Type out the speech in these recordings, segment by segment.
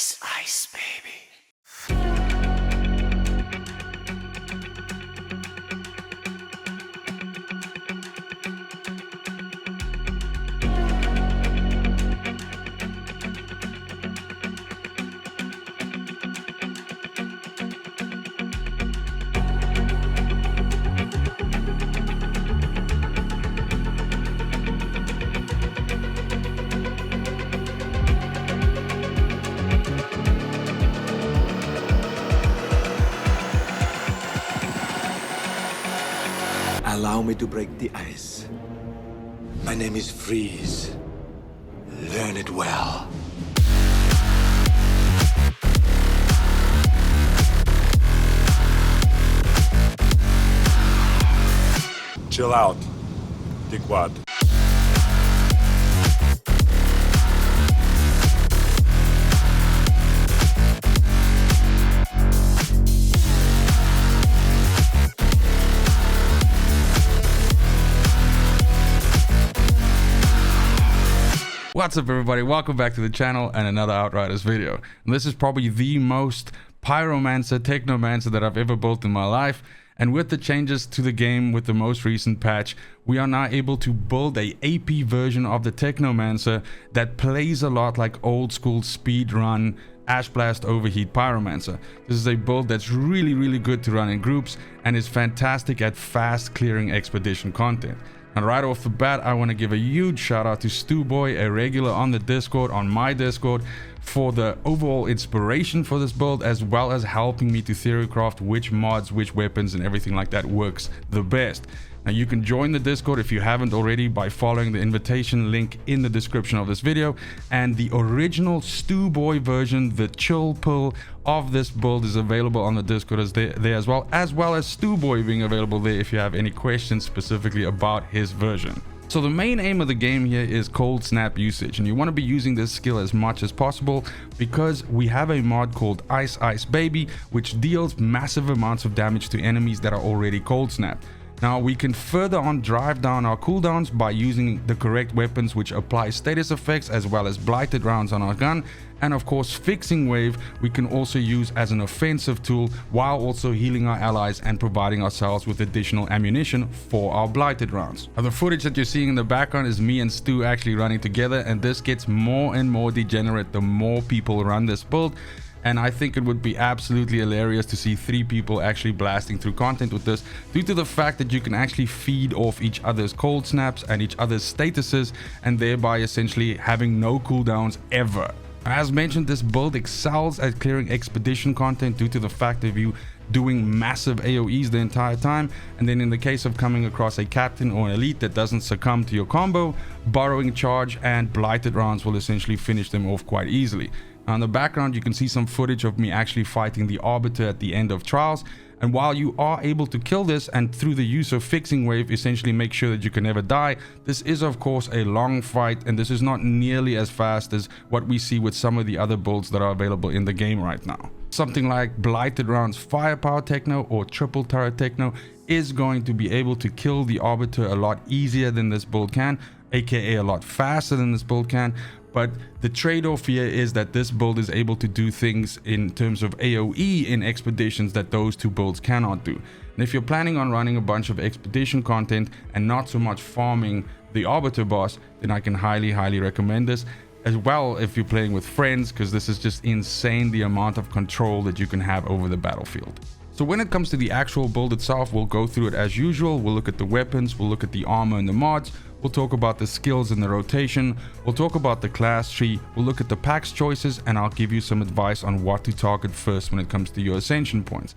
Ice, ice, baby. Allow me to break the ice. My name is Freeze. Learn it well. Chill out, dickwad. What's up everybody, welcome back to the channel and another Outriders video. And this is probably the most pyromancer, technomancer that I've ever built in my life. And with the changes to the game with the most recent patch, we are now able to build a AP version of the technomancer that plays a lot like old school speedrun Ash Blast Overheat Pyromancer. This is a build that's really good to run in groups and is fantastic at fast clearing expedition content. And right off the bat, I want to give a huge shout out to Stewboy, a regular on the Discord, on my Discord, for the overall inspiration for this build, as well as helping me to theorycraft which mods, which weapons and everything like that works the best. Now you can join the Discord if you haven't already by following the invitation link in the description of this video. And the original Stewboy version, the chill pill of this build, is available on the Discord there as well as Stewboy being available there if you have any questions specifically about his version. So the main aim of the game here is cold snap usage, and you want to be using this skill as much as possible because we have a mod called Ice Ice Baby, which deals massive amounts of damage to enemies that are already cold snapped. Now we can further on drive down our cooldowns by using the correct weapons which apply status effects, as well as blighted rounds on our gun, and of course fixing wave we can also use as an offensive tool while also healing our allies and providing ourselves with additional ammunition for our blighted rounds. Now the footage that you're seeing in the background is me and Stu actually running together, and this gets more and more degenerate the more people run this build. And I think it would be absolutely hilarious to see 3 people actually blasting through content with this, due to the fact that you can actually feed off each other's cold snaps and each other's statuses, and thereby essentially having no cooldowns ever. As mentioned, this build excels at clearing expedition content due to the fact of you doing massive AoEs the entire time, and then in the case of coming across a captain or an elite that doesn't succumb to your combo, borrowing charge and blighted rounds will essentially finish them off quite easily. Now in the background you can see some footage of me actually fighting the Arbiter at the end of Trials, and while you are able to kill this and through the use of fixing wave essentially make sure that you can never die, this is of course a long fight, and this is not nearly as fast as what we see with some of the other builds that are available in the game right now. Something like blighted rounds firepower techno or triple turret techno is going to be able to kill the Arbiter a lot easier than this build can, aka a lot faster than this build can. But the trade-off here is that this build is able to do things in terms of AoE in expeditions that those 2 builds cannot do. And if you're planning on running a bunch of expedition content and not so much farming the Arbiter boss, then I can highly recommend this. As well if you're playing with friends, because this is just insane the amount of control that you can have over the battlefield. So when it comes to the actual build itself, we'll go through it as usual. We'll look at the weapons, we'll look at the armor and the mods, we'll talk about the skills and the rotation, we'll talk about the class tree, we'll look at the PAX choices, and I'll give you some advice on what to target first when it comes to your Ascension points.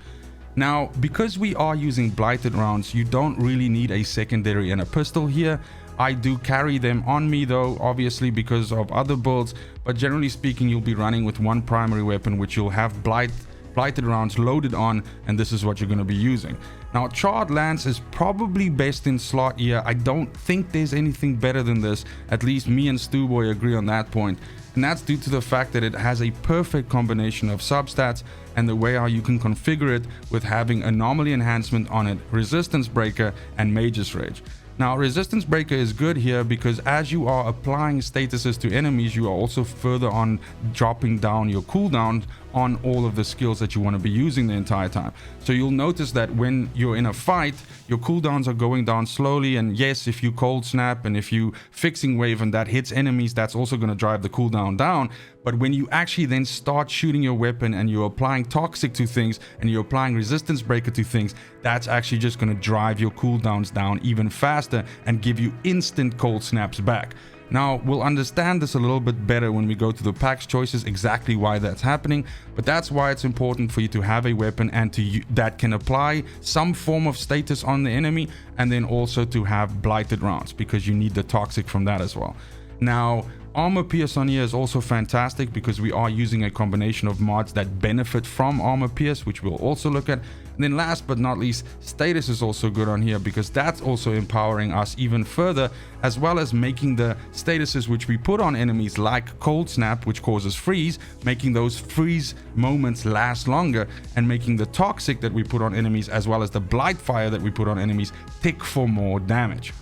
Now, because we are using blighted rounds, you don't really need a secondary and a pistol here. I do carry them on me though, obviously because of other builds, but generally speaking you'll be running with one primary weapon which you'll have blighted rounds loaded on, and this is what you're going to be using. Now charred lance is probably best in slot here. I don't think there's anything better than this, at least me and Stewboy agree on that point, and that's due to the fact that it has a perfect combination of substats and the way how you can configure it with having anomaly enhancement on it, resistance breaker and mage's rage. Now, Resistance Breaker is good here because as you are applying statuses to enemies, you are also further on dropping down your cooldown on all of the skills that you want to be using the entire time. So you'll notice that when you're in a fight, your cooldowns are going down slowly, and yes, if you cold snap and if you fixing wave and that hits enemies, that's also going to drive the cooldown down. But when you actually then start shooting your weapon and you're applying toxic to things and you're applying Resistance Breaker to things, that's actually just going to drive your cooldowns down even faster and give you instant cold snaps back. Now, we'll understand this a little bit better when we go to the PAX Choices, exactly why that's happening, but that's why it's important for you to have a weapon and that can apply some form of status on the enemy, and then also to have blighted rounds, because you need the toxic from that as well. Now, Armor Pierce on here is also fantastic because we are using a combination of mods that benefit from Armor Pierce, which we'll also look at. And then last but not least, status is also good on here because that's also empowering us even further, as well as making the statuses which we put on enemies like Cold Snap, which causes freeze, making those freeze moments last longer, and making the toxic that we put on enemies as well as the blight fire that we put on enemies tick for more damage.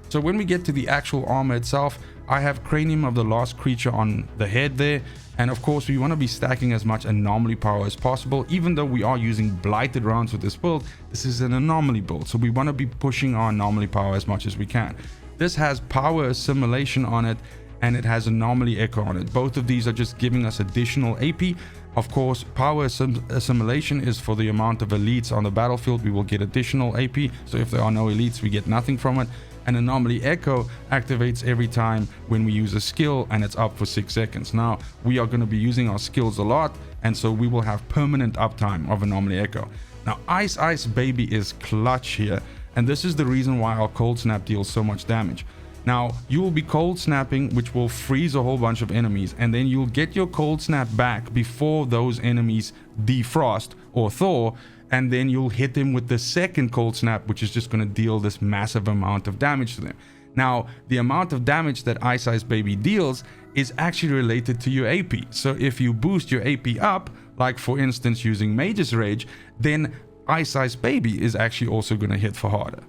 So when we get to the actual armor itself, I have Cranium of the Last Creature on the head there, and of course we want to be stacking as much anomaly power as possible. Even though we are using blighted rounds with this build, this is an anomaly build, so we want to be pushing our anomaly power as much as we can. This has power assimilation on it, and it has anomaly echo on it. Both of these are just giving us additional AP. Of course, power assimilation is for the amount of elites on the battlefield. We will get additional AP, so if there are no elites, we get nothing from it. And Anomaly Echo activates every time when we use a skill, and it's up for 6 seconds. Now, we are going to be using our skills a lot, and so we will have permanent uptime of Anomaly Echo. Now, Ice Baby is clutch here, and this is the reason why our Cold Snap deals so much damage. Now, you will be cold snapping, which will freeze a whole bunch of enemies, and then you'll get your cold snap back before those enemies defrost or thaw, and then you'll hit them with the second cold snap, which is just going to deal this massive amount of damage to them. Now, the amount of damage that Ice Baby deals is actually related to your AP. So if you boost your AP up, like for instance using Mage's Rage, then Ice Baby is actually also going to hit for harder.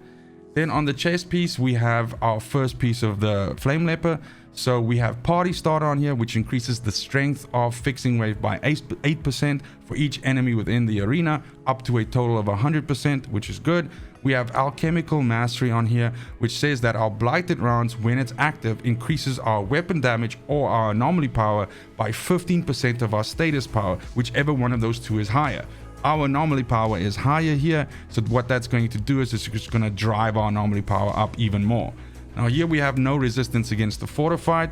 Then on the chest piece, we have our first piece of the Flame Leper. So we have Party Starter on here, which increases the strength of Fixing Wave by 8% for each enemy within the arena, up to a total of 100%, which is good. We have Alchemical Mastery on here, which says that our Blighted rounds, when it's active, increases our weapon damage or our anomaly power by 15% of our status power, whichever one of those two is higher. Our anomaly power is higher here, so what that's going to do is it's just going to drive our anomaly power up even more. Now here we have no resistance against the fortified,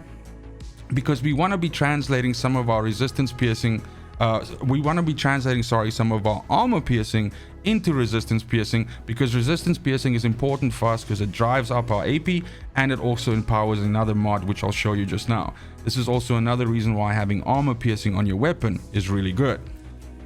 because we want to be translating some of our resistance piercing, some of our armor piercing into resistance piercing, because resistance piercing is important for us because it drives up our AP and it also empowers another mod, which I'll show you just now. This is also another reason why having armor piercing on your weapon is really good.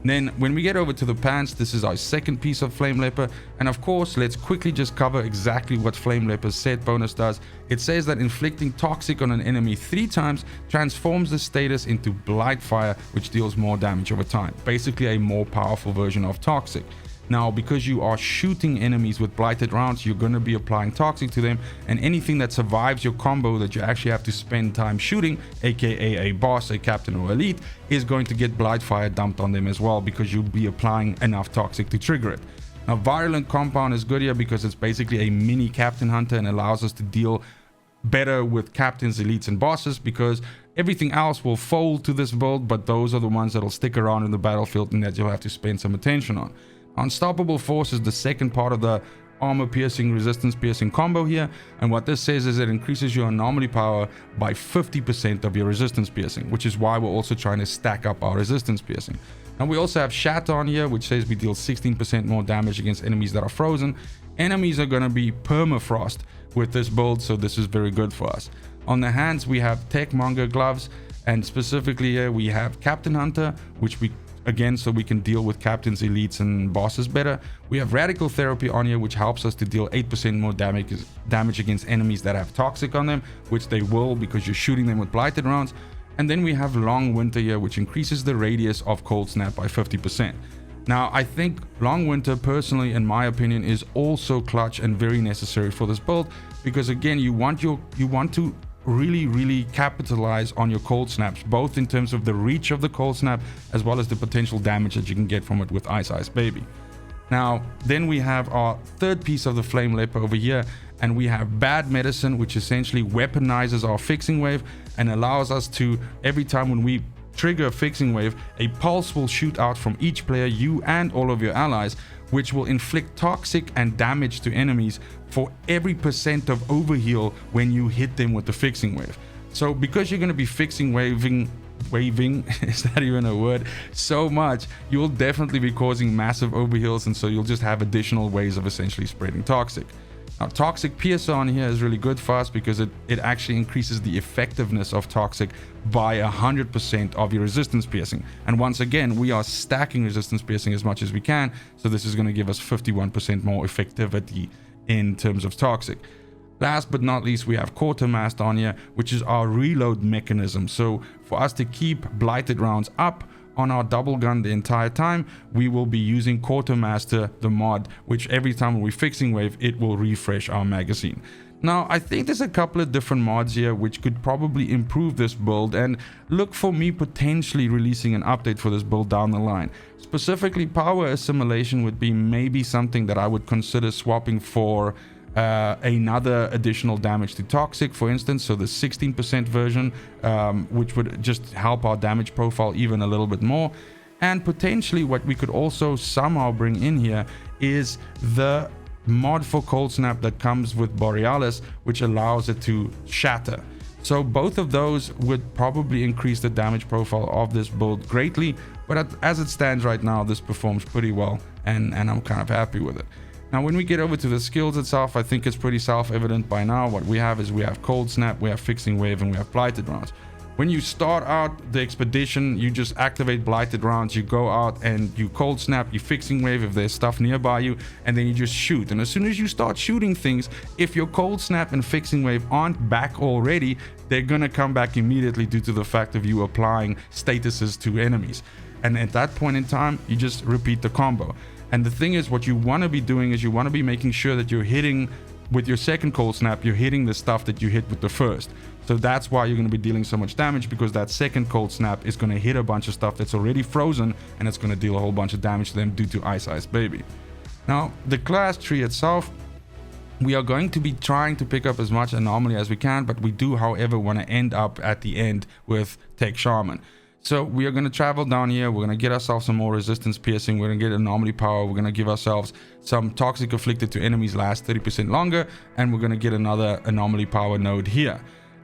Then when we get over to the pants, this is our second piece of Flame Leper, and of course let's quickly just cover exactly what Flame Leper's set bonus does. It says that inflicting toxic on an enemy 3 times transforms the status into Blight Fire, which deals more damage over time, basically a more powerful version of toxic. Now, because you are shooting enemies with blighted rounds, you're going to be applying toxic to them, and anything that survives your combo that you actually have to spend time shooting, aka a boss, a captain, or elite, is going to get blight fire dumped on them as well, because you'll be applying enough toxic to trigger it. Now, Virulent Compound is good here because it's basically a mini Captain Hunter and allows us to deal better with captains, elites, and bosses, because everything else will fold to this build, but those are the ones that'll stick around in the battlefield and that you'll have to spend some attention on. Unstoppable Force is the second part of the armor piercing, resistance piercing combo here, and what this says is it increases your anomaly power by 50% of your resistance piercing, which is why we're also trying to stack up our resistance piercing. And we also have Shatter on here, which says we deal 16% more damage against enemies that are frozen. Enemies are going to be permafrost with this build, so this is very good for us. On the hands, we have Techmonger gloves, and specifically here we have Captain Hunter, which we again, so we can deal with captains, elites, and bosses better. We have Radical Therapy on here, which helps us to deal 8% more damage against enemies that have toxic on them, which they will because you're shooting them with blighted rounds. And then we have Long Winter here, which increases the radius of Cold Snap by 50%. Now, I think Long Winter, personally, in my opinion, is also clutch and very necessary for this build, because again, you want to really capitalize on your cold snaps, both in terms of the reach of the cold snap as well as the potential damage that you can get from it with Ice Baby. Now, then we have our third piece of the Flame Leper over here, and we have Bad Medicine, which essentially weaponizes our fixing wave and allows us to, every time when we trigger a fixing wave, a pulse will shoot out from each player, you and all of your allies, which will inflict toxic and damage to enemies for every % of overheal when you hit them with the fixing wave. So because you're going to be fixing waving is that even a word, so much, you'll definitely be causing massive overheals, and so you'll just have additional ways of essentially spreading toxic. Now, Toxic Piercer on here is really good for us because it actually increases the effectiveness of Toxic by 100% of your resistance piercing. And once again, we are stacking resistance piercing as much as we can, so this is going to give us 51% more effectivity in terms of Toxic. Last but not least, we have Quartermaster on here, which is our reload mechanism. So for us to keep blighted rounds up on our double gun the entire time, we will be using Quartermaster, the mod, which every time we're fixing wave, it will refresh our magazine. Now, I think there's a couple of different mods here which could probably improve this build, and look for me potentially releasing an update for this build down the line. Specifically, Power Assimilation would be maybe something that I would consider swapping for another additional damage to Toxic, for instance, so the 16% version, which would just help our damage profile even a little bit more. And potentially what we could also somehow bring in here is the mod for Cold Snap that comes with Borealis, which allows it to shatter. So both of those would probably increase the damage profile of this build greatly, but as it stands right now, this performs pretty well, and I'm kind of happy with it. Now, when we get over to the skills itself, I think it's pretty self-evident by now. What we have is we have Cold Snap, we have Fixing Wave, and we have Blighted Rounds. When you start out the expedition, you just activate Blighted Rounds, you go out and you Cold Snap, you Fixing Wave if there's stuff nearby you, and then you just shoot. And as soon as you start shooting things, if your Cold Snap and Fixing Wave aren't back already, they're gonna come back immediately due to the fact of you applying statuses to enemies. And at that point in time, you just repeat the combo. And the thing is, what you want to be doing is you want to be making sure that you're hitting with your second Cold Snap, you're hitting the stuff that you hit with the first. So that's why you're going to be dealing so much damage, because that second Cold Snap is going to hit a bunch of stuff that's already frozen, and it's going to deal a whole bunch of damage to them due to Ice Baby. Now, the class tree itself, we are going to be trying to pick up as much Anomaly as we can, but we do, however, want to end up at the end with Tech Shaman. So we are going to travel down here, we're going to get ourselves some more resistance piercing, we're going to get Anomaly Power, we're going to give ourselves some Toxic Afflicted to enemies last 30% longer, and we're going to get another Anomaly Power node here.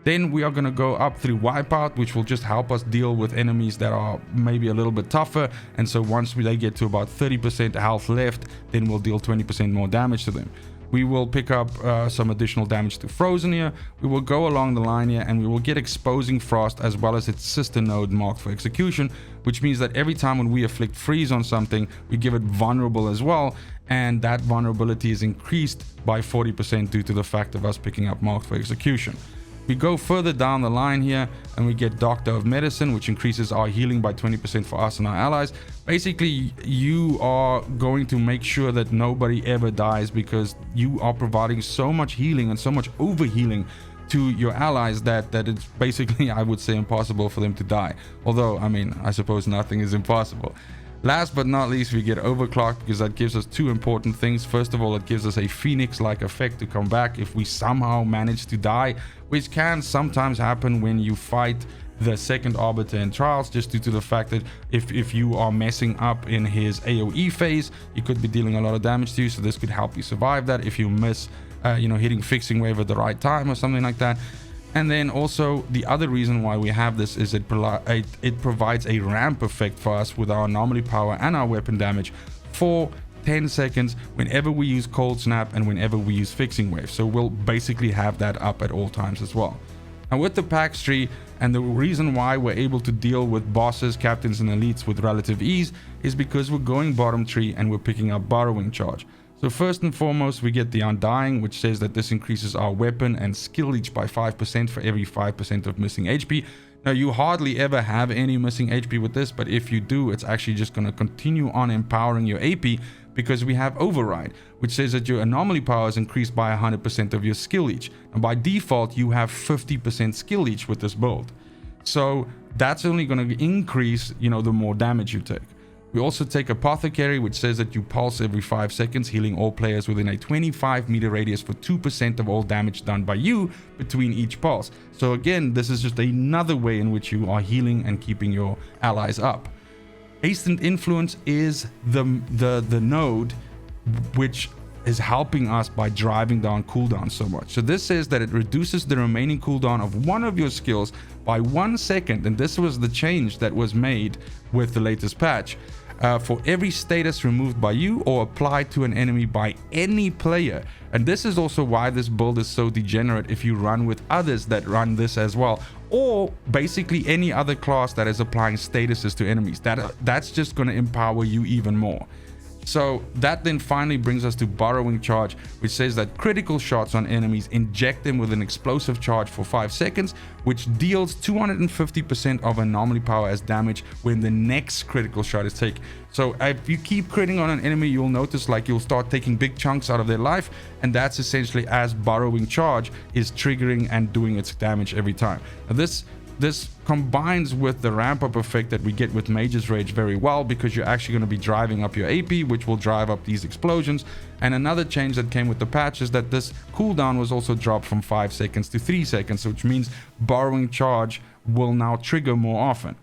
Then we are going to go up through Wipeout, which will just help us deal with enemies that are maybe a little bit tougher, and so once they get to about 30% health left, then we'll deal 20% more damage to them. We will pick up some additional damage to Frozen here. We will go along the line here, and we will get Exposing Frost as well as its sister node marked for execution, which means that every time when we afflict freeze on something, we give it vulnerable as well, and that vulnerability is increased by 40% due to the fact of us picking up marked for execution. We go further down the line here and we get Doctor of Medicine, which increases our healing by 20% for us and our allies. Basically, you are going to make sure that nobody ever dies, because you are providing so much healing and so much overhealing to your allies that it's basically, I would say, impossible for them to die. Although, I mean, I suppose nothing is impossible. Last but not least, we get Overclocked, because that gives us two important things. First of all, it gives us a Phoenix-like effect to come back if we somehow manage to die, which can sometimes happen when you fight the second Arbiter in Trials, just due to the fact that if you are messing up in his AoE phase, he could be dealing a lot of damage to you, so this could help you survive that if you miss hitting Fixing Wave at the right time or something like that. And then also the other reason why we have this is it provides a ramp effect for us with our Anomaly Power and our weapon damage for 10 seconds whenever we use Cold Snap and whenever we use Fixing Wave. So we'll basically have that up at all times as well. Now with the PAX tree, and the reason why we're able to deal with bosses, captains and elites with relative ease is because we're going bottom tree and we're picking up Borrowing Charge. So first and foremost, we get the Undying, which says that this increases our weapon and skill each by 5% for every 5% of missing HP. Now, you hardly ever have any missing HP with this, but if you do, it's actually just going to continue on empowering your AP, because we have Override, which says that your anomaly power is increased by 100% of your skill leech. And by default, you have 50% skill leech with this build. So that's only going to increase, the more damage you take. We also take Apothecary, which says that you pulse every 5 seconds, healing all players within a 25-meter radius for 2% of all damage done by you between each pulse. So again, this is just another way in which you are healing and keeping your allies up. Hastened Influence is the node which is helping us by driving down cooldown so much. So this says that it reduces the remaining cooldown of one of your skills by 1 second, and this was the change that was made with the latest patch. For every status removed by you or applied to an enemy by any player. And this is also why this build is so degenerate if you run with others that run this as well, or basically any other class that is applying statuses to enemies. That's just going to empower you even more. So that then finally brings us to Burrowing Charge, which says that critical shots on enemies inject them with an explosive charge for 5 seconds, which deals 250% of anomaly power as damage when the next critical shot is taken. So if you keep critting on an enemy, you'll notice like you'll start taking big chunks out of their life, and that's essentially as Burrowing Charge is triggering and doing its damage every time. Now this combines with the ramp up effect that we get with Mage's Rage very well, because you're actually going to be driving up your AP, which will drive up these explosions. And another change that came with the patch is that this cooldown was also dropped from 5 seconds to 3 seconds, which means Burrowing Charge will now trigger more often.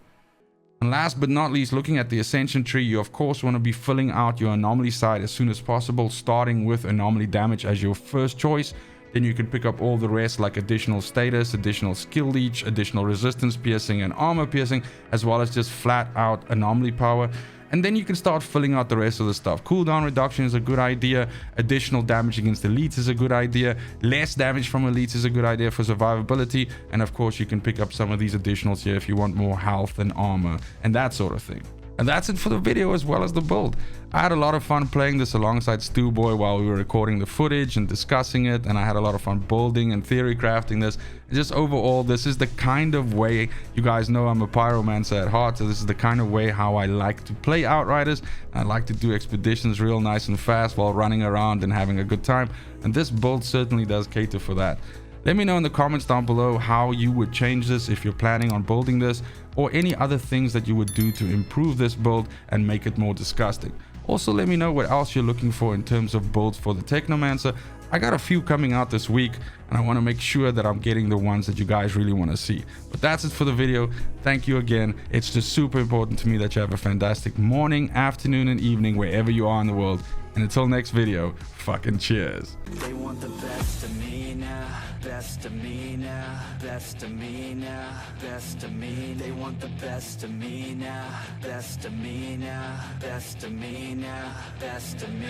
And last but not least, looking at the Ascension tree, you of course want to be filling out your anomaly side as soon as possible, starting with anomaly damage as your first choice. Then you can pick up all the rest, like additional status, additional skill leech, additional resistance piercing and armor piercing, as well as just flat out anomaly power. And then you can start filling out the rest of the stuff. Cooldown reduction is a good idea. Additional damage against elites is a good idea. Less damage from elites is a good idea for survivability. And of course, you can pick up some of these additionals here if you want more health and armor and that sort of thing. And that's it for the video as well as the build. I had a lot of fun playing this alongside Stewboy while we were recording the footage and discussing it, and I had a lot of fun building and theory crafting this. And just overall, this is the kind of way, you guys know I'm a pyromancer at heart, so this is the kind of way how I like to play Outriders. I like to do expeditions real nice and fast while running around and having a good time, and this build certainly does cater for that. Let me know in the comments down below how you would change this if you're planning on building this, or any other things that you would do to improve this build and make it more disgusting. Also, let me know what else you're looking for in terms of builds for the Technomancer. I got a few coming out this week, and I want to make sure that I'm getting the ones that you guys really want to see. But that's it for the video. Thank you again. It's just super important to me that you have a fantastic morning, afternoon, and evening wherever you are in the world. And until next video, fucking cheers. They want the best of me now, best of me now, best of me now, best of me. They want the best of me now, best of me now, best of me now, best of me.